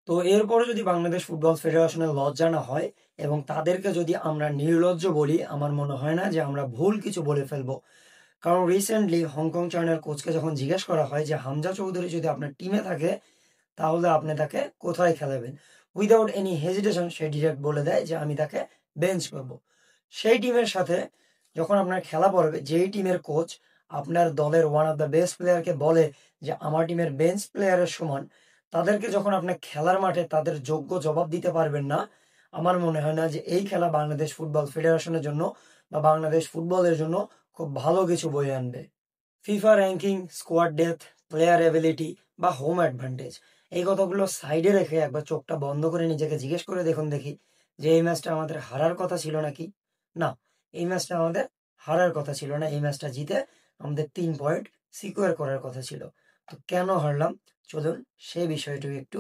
তো এরপরে যদি বাংলাদেশ ফুটবল ফেডারেশনের লজ্জা না হয় এবং তাদেরকে যদি আমরা নির্লজ্জ বলি, আমার মনে হয় না যে আমরা ভুল কিছু বলে ফেলবো। কারণ রিসেন্টলি হংকং চায়নার কোচকে যখন জিজ্ঞেস করা হয় যে হামজা চৌধুরী যদি আপনার টিমে থাকে তাহলে আপনি তাকে কোথায় খেলাবেন, উইদাউট এনি হেজিটেশন সে ডিরেক্ট বলে দেয় যে আমি তাকে বেঞ্চ করব। সেই টিমের সাথে যখন আপনার খেলা পড়বে, যেই টিমের কোচ আপনার দলের ওয়ান অফ দ্য বেস্ট প্লেয়ারকে বলে যে আমার টিমের বেঞ্চ প্লেয়ারের সমান, তাদেরকে যখন আপনি খেলার মাঠে তাদের যোগ্য জবাব দিতে পারবেন না, আমার মনে হয় না যে এই খেলা বাংলাদেশ ফুটবল ফেডারেশনের জন্য বা বাংলাদেশ ফুটবলের জন্য খুব ভালো কিছু বয়ে আনবে। FIFA ranking, squad depth, player ability বা হোম অ্যাডভান্টেজ, এই কথাগুলো সাইডে রেখে একবার চোখটা বন্ধ করে নিজেকে জিজ্ঞেস করে দেখুন দেখি যে এই ম্যাচটা আমাদের হারার কথা ছিল নাকি? না, এই ম্যাচটা আমাদের হারার কথা ছিল না। এই ম্যাচটা জিতে আমাদের 3 পয়েন্ট সিকিউর করার কথা ছিল। তো কেন হারলাম? চলুন সেই বিষয়টি একটু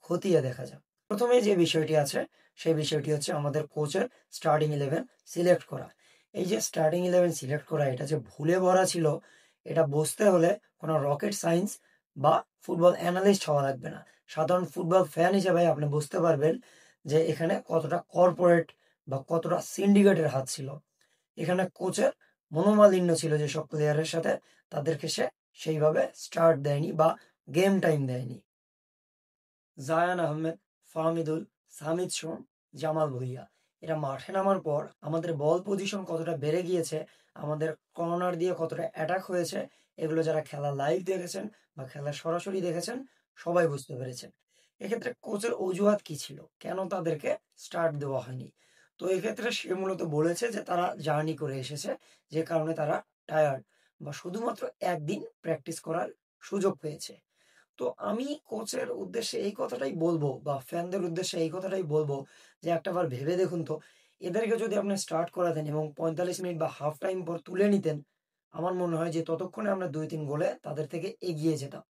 খতিয়ে দেখা যাক। প্রথমে যে বিষয়টি আছে সেই বিষয়টি হচ্ছে আমাদের কোচের স্টার্টিং 11 সিলেক্ট করা। এই যে স্টার্টিং 11 সিলেক্ট করা, এটা যে ভুলে ভরা ছিল, এটা বুঝতে হলে কোনো রকেট সায়েন্স বা ফুটবল অ্যানালিস্ট হওয়া লাগবে না। সাধারণ ফুটবল ফ্যান হিসেবে আপনি বুঝতে পারবেন যে এখানে কতটা কর্পোরেট বা কতটা সিন্ডিকেটের হাত ছিল। এখানে কোচের মনোমালিন্য ছিল যেসব প্লেয়ারের সাথে, তাদেরকে সে সেইভাবে স্টার্ট দেয়নি বা গেম টাইম দেয়নি। জায়ান আহমেদ, ফাহমিদুল, সামিদ সোম, জামাল ভুঁইয়া, এরা মাঠে নামার পর আমাদের বল পজিশন কতটা বেড়ে গিয়েছে, আমাদের কর্নার দিয়ে কতটা অ্যাটাক হয়েছে, এগুলো যারা খেলা লাইভ দেখেছেন বা খেলা সরাসরি দেখেছেন সবাই বুঝতে পেরেছেন। এক্ষেত্রে কোচের অজুহাত কি ছিল? কেন তাদেরকে স্টার্ট দেওয়া হয়নি? তো এক্ষেত্রে সে মূলত বলেছে যে তারা জার্নি করে এসেছে, যে কারণে তারা টায়ার্ড বা শুধুমাত্র একদিন প্র্যাকটিস করার সুযোগ পেয়েছে। তো আমি কোচের উদ্দেশ্যে এই কথাটাই বলবো বা ফ্যানদের উদ্দেশ্যে এই কথাটাই বলবো যে একটাবার ভেবে দেখুন তো, এদেরকে যদি আপনি স্টার্ট করাতেন এবং ৪৫ মিনিট বা হাফ টাইম পর তুলে নিতেন, আমার মনে হয় যে ততক্ষণে আমরা ২-৩ গোলে তাদের থেকে এগিয়ে যেতাম।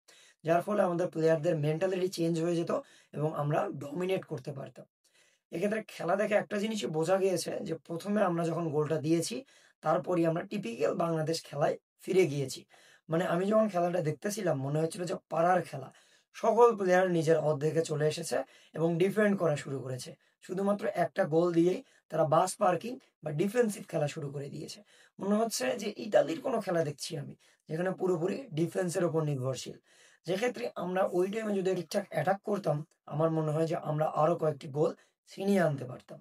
যার ফলে আমাদের প্লেয়ারদের মেন্টালিটি চেঞ্জ হয়ে যেত এবং আমরা ডমিনেট করতে পারতাম। এক্ষেত্রে খেলা দেখে একটা জিনিসই বোঝা গিয়েছে যে ১ম এ আমরা যখন গোলটা দিয়েছি, তারপরই আমরা টিপিক্যাল বাংলাদেশ খেলায় ফিরে গিয়েছি। মানে আমি যখন খেলাটা দেখতেছিলাম মনে হচ্ছিল যে পাড়ার খেলা। সকল প্লেয়ার নিজের অর্ধেকে চলে এসেছে এবং ডিফেন্ড করা শুরু করেছে। শুধুমাত্র একটা গোল দিয়েই তারা বাস পার্কিং বা ডিফেন্সিভ খেলা শুরু করে দিয়েছে। মনে হচ্ছে যে ইতালির কোনো খেলা দেখছি আমি, যেখানে পুরোপুরি ডিফেন্সের উপর নির্ভরশীল। যেক্ষেত্রে আমরা ওই টাইমে যদি ঠিকঠাক অ্যাটাক করতাম, আমার মনে হয় যে আমরা আরো কয়েকটি গোল ছিনিয়ে আনতে পারতাম।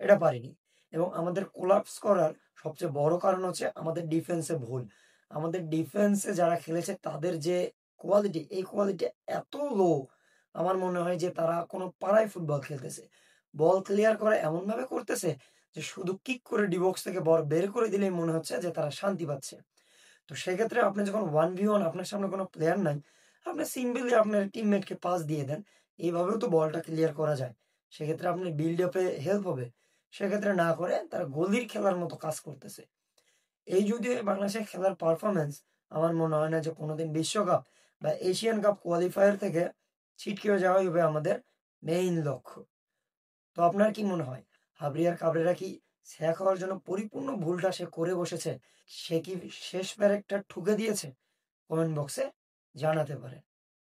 এটা পারিনি। এবং আমাদের কোলাপস করার সবচেয়ে বড় কারণ হচ্ছে আমাদের ডিফেন্সে ভুল। আমাদের ডিফেন্সে যারা খেলেছে তাদের যে কোয়ালিটি, এই কোয়ালিটি এত লো, আমার মনে হয় যে তারা কোনো পাড়ায় ফুটবল খেলতেছে। বল ক্লিয়ার করা এমনভাবে করতেছে যে শুধু কিক করে ডি বক্স থেকে বল বের করে দিলেই মনে হচ্ছে যে তারা শান্তি পাচ্ছে। তো সেক্ষেত্রে আপনি যখন 1v1 আপনার সামনে কোনো প্লেয়ার নাই, আপনি সিম্পলি আপনার টিমমেটকে পাস দিয়ে দেন। এইভাবেও তো বলটা ক্লিয়ার করা যায়। সেক্ষেত্রে আপনার বিল্ড আপে হেল্প হবে। সেক্ষেত্রে না করে তারা গলির খেলার মতো কাজ করতেছে। এই যদি বাংলাদেশের খেলার পারফরম্যান্স, আমার মনে হয় না যে কোনোদিন বিশ্বকাপ বা এশিয়ান কাপ কোয়ালিফায়ার থেকে ছিটকে যাওয়াই হবে আমাদের মেইন লক্ষ্য। তো আপনার কি মনে হয়? হাবরিয়ার কাবরেরা কি ছ্যাক হওয়ার জন্য পরিপূর্ণ ভুলটা সে করে বসেছে? সে কি শেষ প্যারেকটা ঠুকে দিয়েছে? কমেন্ট বক্সে জানাতে পারেন।